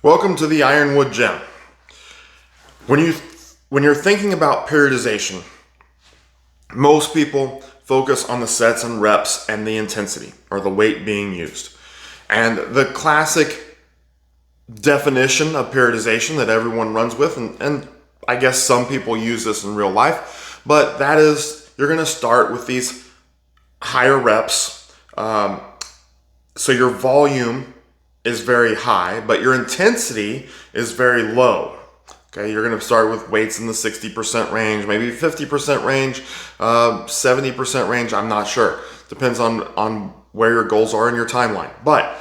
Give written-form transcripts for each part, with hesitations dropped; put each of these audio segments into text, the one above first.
Welcome to the Ironwood Gym. When you're thinking about periodization, most people focus on the sets and reps and the intensity or the weight being used. And the classic definition of periodization that everyone runs with, and I guess some people use this in real life, but that is you're going to start with these higher reps. So your volume is very high, but your intensity is very low. Okay, you're going to start with weights in the 60% range, maybe 50% range, 70% range. I'm not sure. Depends on where your goals are in your timeline. But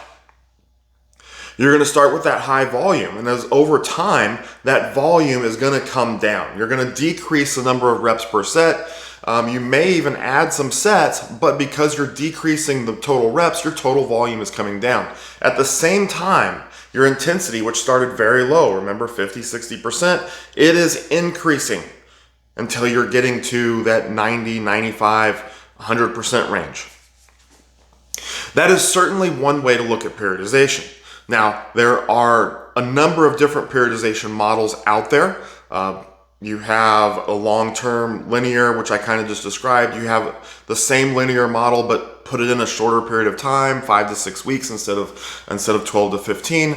you're going to start with that high volume, and as over time, that volume is going to come down. You're going to decrease the number of reps per set. You may even add some sets, but because you're decreasing the total reps, your total volume is coming down. At the same time, your intensity, which started very low, remember 50, 60%, it is increasing until you're getting to that 90, 95, 100% range. That is certainly one way to look at periodization. Now, there are a number of different periodization models out there. You have a long-term linear, which I kind of just described. You have the same linear model, but put it in a shorter period of time, 5 to 6 weeks instead of 12 to 15.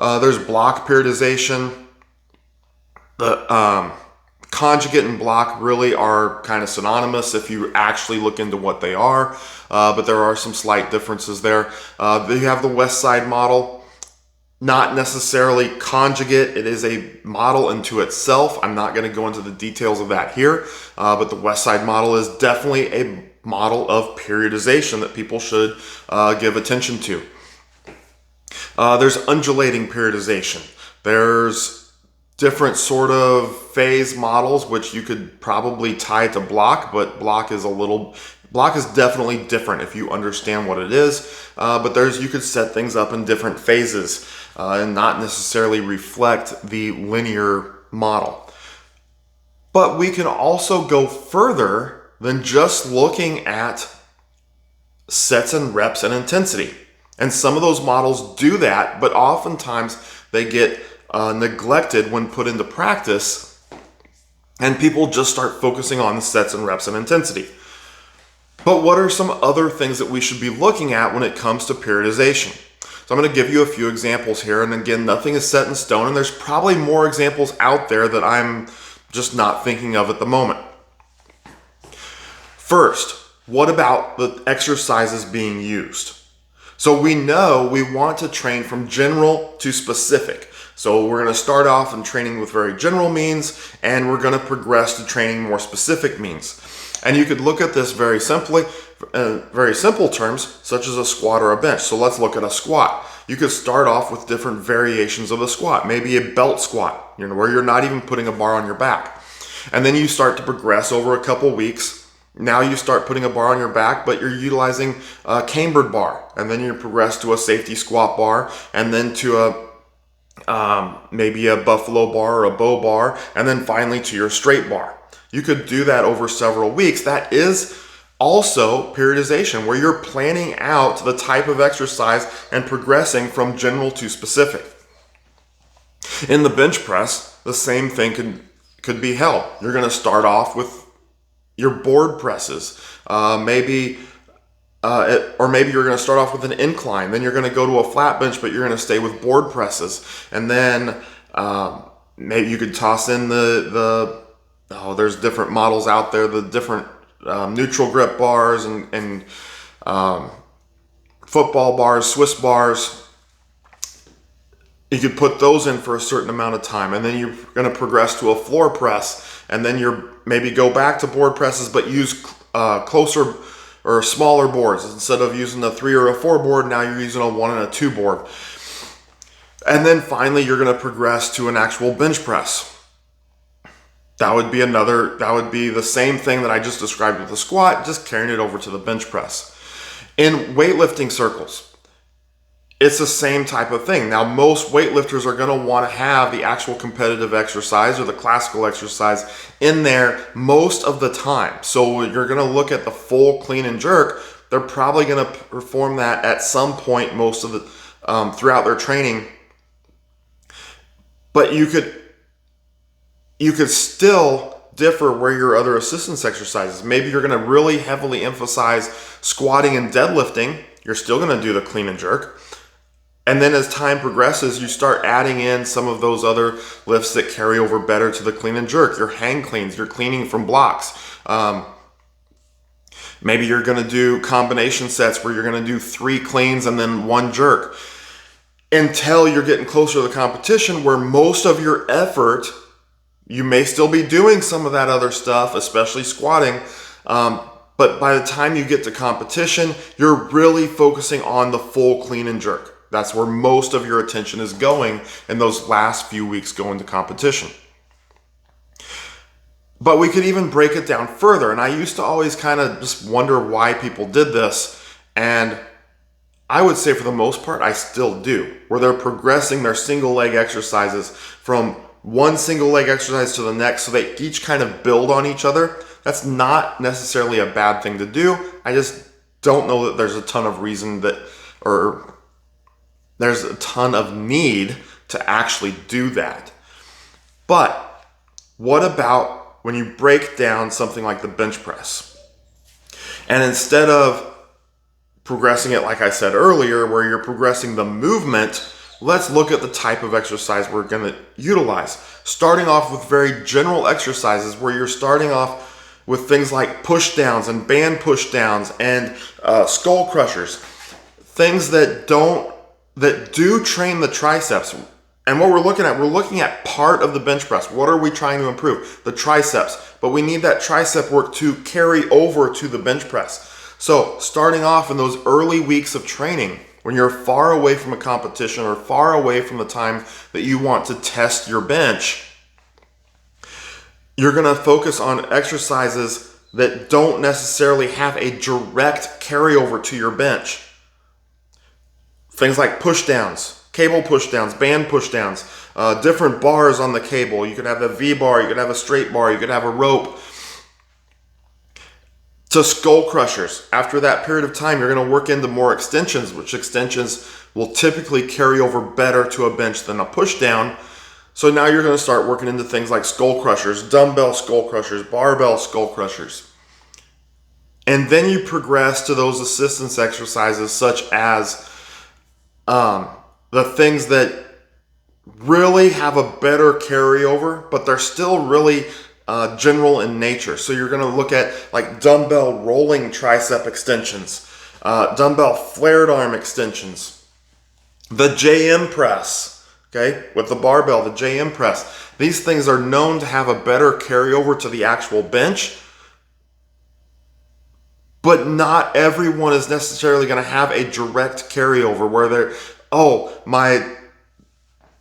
There's block periodization. The conjugate and block really are kind of synonymous if you actually look into what they are, but there are some slight differences there. You have the West Side model. Not necessarily conjugate. It is a model unto itself. I'm not going to go into the details of that here, but the West Side model is definitely a model of periodization that people should give attention to. There's undulating periodization. There's different sort of phase models, which you could probably tie to block, but block is definitely different if you understand what it is. But you could set things up in different phases and not necessarily reflect the linear model. But we can also go further than just looking at sets and reps and intensity. And some of those models do that, but oftentimes they get neglected when put into practice, and people just start focusing on the sets and reps and intensity. But what are some other things that we should be looking at when it comes to periodization? So I'm going to give you a few examples here, and again, nothing is set in stone, and there's probably more examples out there that I'm just not thinking of at the moment. First, what about the exercises being used? So we know we want to train from general to specific. So we're going to start off in training with very general means, and we're going to progress to training more specific means. And you could look at this very simply, very simple terms, such as a squat or a bench. So let's look at a squat. You could start off with different variations of the squat, maybe a belt squat, where you're not even putting a bar on your back. And then you start to progress over a couple weeks. Now you start putting a bar on your back, but you're utilizing a cambered bar. And then you progress to a safety squat bar, and then to maybe a buffalo bar or a bow bar, and then finally to your straight bar. You could do that over several weeks. That is also periodization, where you're planning out the type of exercise and progressing from general to specific. In the bench press, the same thing could be held. You're going to start off with your board presses, or maybe you're going to start off with an incline. Then you're going to go to a flat bench, but you're going to stay with board presses, and then maybe you could toss in there's different models out there, the different neutral grip bars and football bars, Swiss bars. You could put those in for a certain amount of time, and then you're going to progress to a floor press, and then you're maybe go back to board presses, but use closer or smaller boards. Instead of using a 3 or a 4 board, now you're using a 1 and a 2 board. And then finally, you're going to progress to an actual bench press. That would be the same thing that I just described with the squat, just carrying it over to the bench press. In weightlifting circles, it's the same type of thing. Now, most weightlifters are going to want to have the actual competitive exercise or the classical exercise in there most of the time. So you're going to look at the full clean and jerk. They're probably going to perform that at some point most of the throughout their training. But you could still differ where your other assistance exercises. Maybe you're going to really heavily emphasize squatting and deadlifting. You're still going to do the clean and jerk. And then as time progresses, you start adding in some of those other lifts that carry over better to the clean and jerk. Your hang cleans, your cleaning from blocks. Maybe you're going to do combination sets where you're going to do 3 cleans and then 1 jerk, until you're getting closer to the competition where most of your effort, you may still be doing some of that other stuff, especially squatting, but by the time you get to competition, you're really focusing on the full clean and jerk. That's where most of your attention is going in those last few weeks going to competition. But we could even break it down further. And I used to always kind of just wonder why people did this. And I would say for the most part, I still do, where they're progressing their single leg exercises from one single leg exercise to the next, so they each kind of build on each other. That's not necessarily a bad thing to do. I just don't know that there's a ton of reason that, or there's a ton of need to actually do that. But what about when you break down something like the bench press? And instead of progressing it, like I said earlier, where you're progressing the movement, let's look at the type of exercise we're going to utilize. Starting off with very general exercises where you're starting off with things like push downs and band push downs and skull crushers. Things that do train the triceps. And what we're looking at part of the bench press. What are we trying to improve? The triceps. But we need that tricep work to carry over to the bench press. So starting off in those early weeks of training, when you're far away from a competition or far away from the time that you want to test your bench, you're going to focus on exercises that don't necessarily have a direct carryover to your bench. Things like push downs, cable push downs, band push downs, different bars on the cable. You could have a V bar, you could have a straight bar, you could have a rope. To skull crushers. After that period of time, you're going to work into more extensions, which extensions will typically carry over better to a bench than a push down. So now you're going to start working into things like skull crushers, dumbbell skull crushers, barbell skull crushers. And then you progress to those assistance exercises such as the things that really have a better carryover, but they're still really general in nature. So you're going to look at like dumbbell rolling tricep extensions, dumbbell flared arm extensions, the JM press, okay, with the barbell, the JM press. These things are known to have a better carryover to the actual bench, but not everyone is necessarily going to have a direct carryover where they're,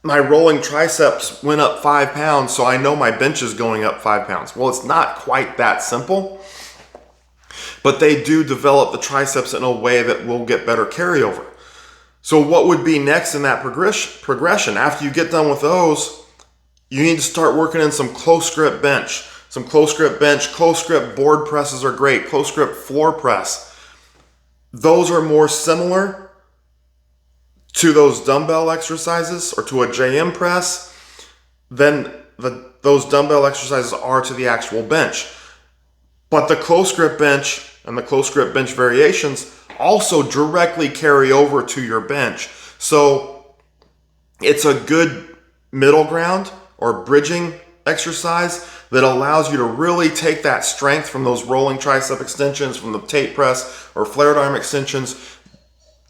my rolling triceps went up 5 pounds, so I know my bench is going up 5 pounds. Well, it's not quite that simple, but they do develop the triceps in a way that will get better carryover. So what would be next in that progression? After you get done with those, you need to start working in some close grip bench. Some close grip bench, close grip board presses are great, close grip floor press. Those are more similar to those dumbbell exercises or to a JM press than those dumbbell exercises are to the actual bench. But the close grip bench and the close grip bench variations also directly carry over to your bench. So it's a good middle ground or bridging exercise that allows you to really take that strength from those rolling tricep extensions, from the tape press or flared arm extensions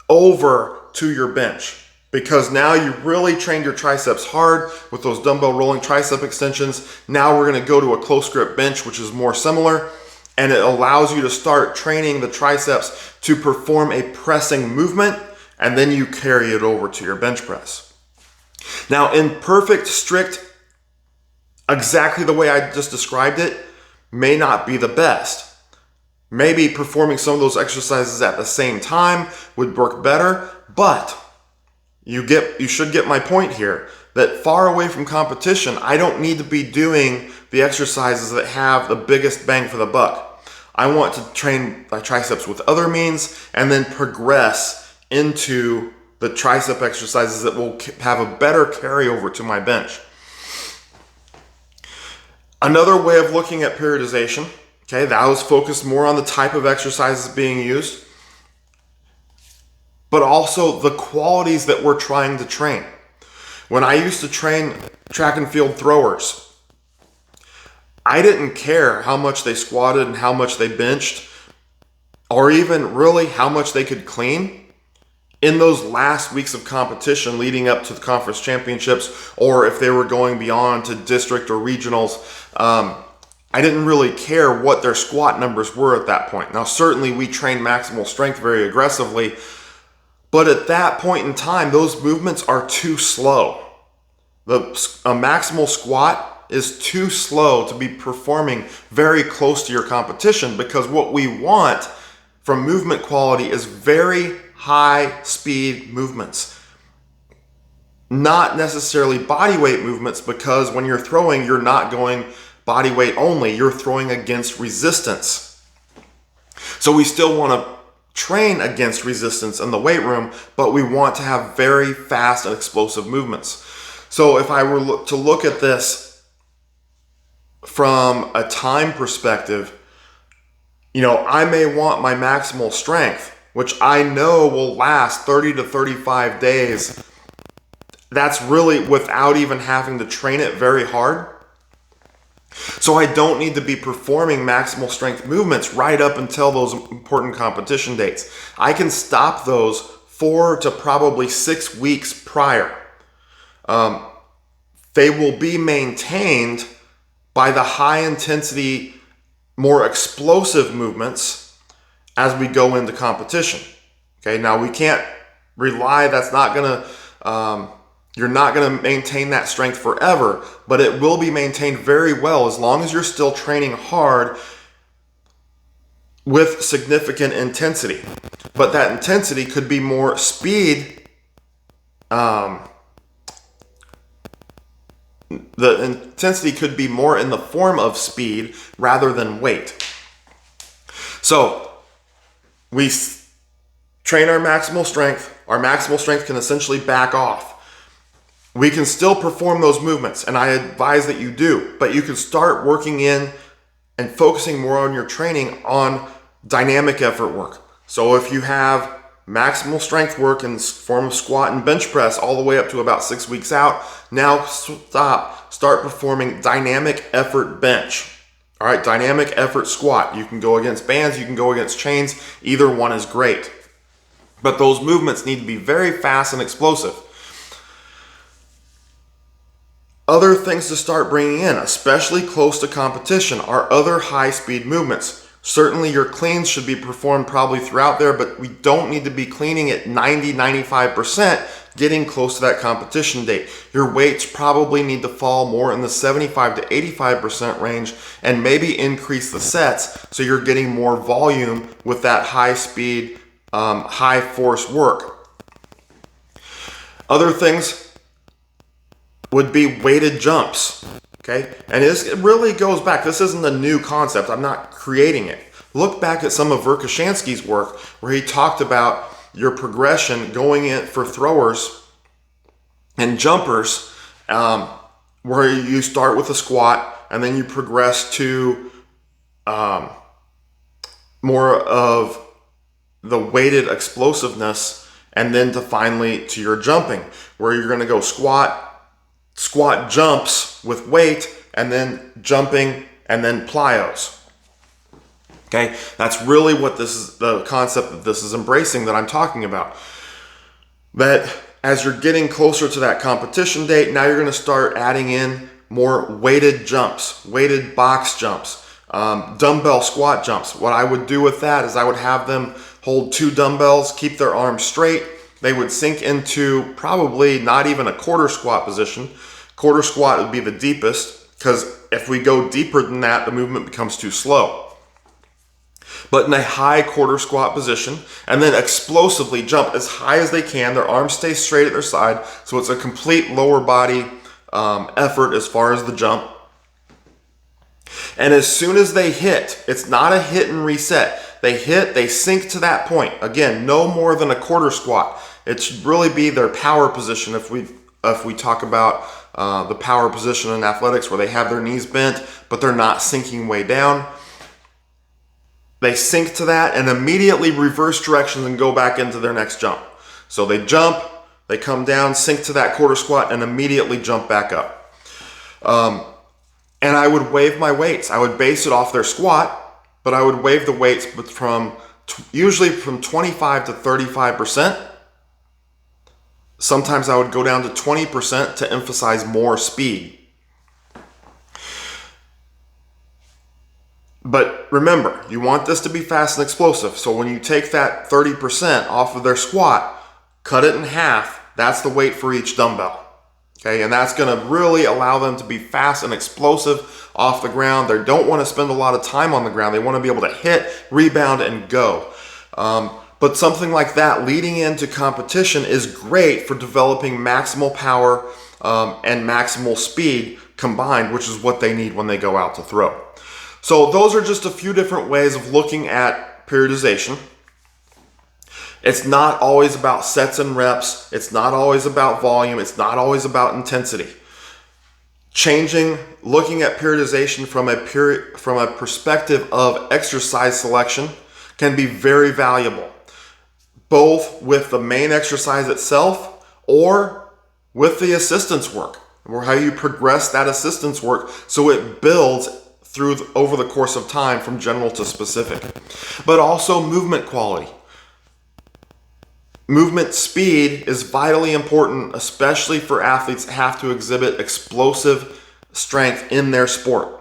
over to your bench, because now you really trained your triceps hard with those dumbbell rolling tricep extensions. Now we're going to go to a close grip bench, which is more similar, and it allows you to start training the triceps to perform a pressing movement, and then you carry it over to your bench press. Now, in perfect, strict, exactly the way I just described it may not be the best. Maybe performing some of those exercises at the same time would work better, but you should get my point here, that far away from competition, I don't need to be doing the exercises that have the biggest bang for the buck. I want to train my triceps with other means and then progress into the tricep exercises that will have a better carryover to my bench. Another way of looking at periodization, okay, that was focused more on the type of exercises being used, but also the qualities that we're trying to train. When I used to train track and field throwers, I didn't care how much they squatted and how much they benched, or even really how much they could clean in those last weeks of competition leading up to the conference championships, or if they were going beyond to district or regionals. I didn't really care what their squat numbers were at that point. Now, certainly we trained maximal strength very aggressively, but at that point in time, those movements are too slow. A maximal squat is too slow to be performing very close to your competition, because what we want from movement quality is very high speed movements, not necessarily body weight movements, because when you're throwing, you're not going body weight only, you're throwing against resistance. So we still want to train against resistance in the weight room, but we want to have very fast and explosive movements. So if I were to look at this from a time perspective, I may want my maximal strength, which I know will last 30 to 35 days. That's really without even having to train it very hard. So I don't need to be performing maximal strength movements right up until those important competition dates. I can stop those 4 to probably 6 weeks prior. They will be maintained by the high intensity, more explosive movements as we go into competition. Okay, now we can't rely, you're not going to maintain that strength forever, but it will be maintained very well as long as you're still training hard with significant intensity. But that intensity could be more speed. The intensity could be more in the form of speed rather than weight. So we train our maximal strength. Our maximal strength can essentially back off. We can still perform those movements, and I advise that you do, but you can start working in and focusing more on your training on dynamic effort work. So if you have maximal strength work in the form of squat and bench press all the way up to about 6 weeks out, now start performing dynamic effort bench. All right, dynamic effort squat. You can go against bands, you can go against chains, either one is great. But those movements need to be very fast and explosive. Other things to start bringing in, especially close to competition, are other high-speed movements. Certainly your cleans should be performed probably throughout there, but we don't need to be cleaning at 90-95% getting close to that competition date. Your weights probably need to fall more in the 75 to 85% range, and maybe increase the sets so you're getting more volume with that high-speed, high-force work. Other things would be weighted jumps, okay? And it really goes back. This isn't a new concept. I'm not creating it. Look back at some of Verkhoshansky's work where he talked about your progression going in for throwers and jumpers, where you start with a squat and then you progress to more of the weighted explosiveness, and then to finally to your jumping, where you're going to go squat jumps with weight, and then jumping, and then plyos. Okay, that's really what this is, the concept that this is embracing that I'm talking about. That as you're getting closer to that competition date, now you're going to start adding in more weighted jumps, weighted box jumps, dumbbell squat jumps. What I would do with that is I would have them hold 2 dumbbells, keep their arms straight. They would sink into probably not even a quarter squat position. Quarter squat would be the deepest, because if we go deeper than that, the movement becomes too slow. But in a high quarter squat position, and then explosively jump as high as they can. Their arms stay straight at their side, so it's a complete lower body effort as far as the jump. And as soon as they hit, it's not a hit and reset. They hit, they sink to that point. Again, no more than a quarter squat. It should really be their power position if we if we talk about the power position in athletics where they have their knees bent, but they're not sinking way down. They sink to that and immediately reverse directions and go back into their next jump. So they jump, they come down, sink to that quarter squat, and immediately jump back up. And I would wave my weights. I would base it off their squat, but I would wave the weights usually from 25 to 35%. Sometimes I would go down to 20% to emphasize more speed. But remember, you want this to be fast and explosive. So when you take that 30% off of their squat, cut it in half. That's the weight for each dumbbell. Okay, and that's going to really allow them to be fast and explosive off the ground. They don't want to spend a lot of time on the ground. They want to be able to hit, rebound, and go. But something like that leading into competition is great for developing maximal power and maximal speed combined, which is what they need when they go out to throw. So those are just a few different ways of looking at periodization. It's not always about sets and reps. It's not always about volume. It's not always about intensity. Looking at periodization from a perspective of exercise selection can be very valuable, both with the main exercise itself or with the assistance work, or how you progress that assistance work so it builds over the course of time from general to specific. But also movement quality. Movement speed is vitally important, especially for athletes that have to exhibit explosive strength in their sport.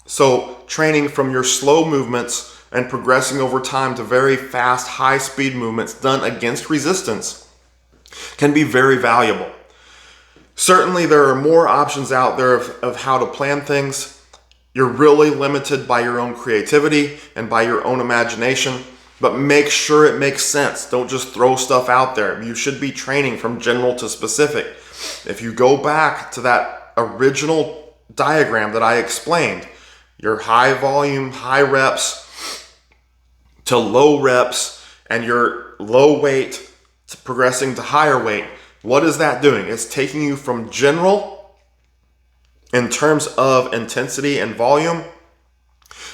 So training from your slow movements and progressing over time to very fast, high-speed movements done against resistance can be very valuable. Certainly, there are more options out there of how to plan things. You're really limited by your own creativity and by your own imagination, but make sure it makes sense. Don't just throw stuff out there. You should be training from general to specific. If you go back to that original diagram that I explained, your high volume, high reps to low reps and your low weight to progressing to higher weight, what is that doing? It's taking you from general in terms of intensity and volume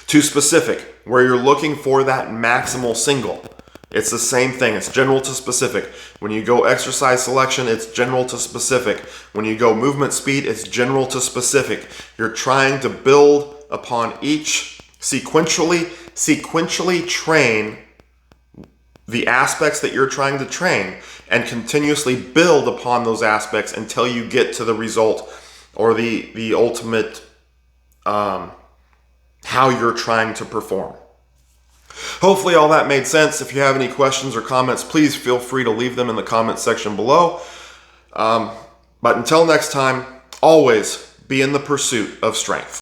to specific, where you're looking for that maximal single. It's the same thing. It's general to specific. When you go exercise selection, it's general to specific. When you go movement speed, it's general to specific. You're trying to build upon each sequentially train the aspects that you're trying to train and continuously build upon those aspects until you get to the result or the ultimate how you're trying to perform. Hopefully all that made sense. If you have any questions or comments, please feel free to leave them in the comments section below. But until next time, always be in the pursuit of strength.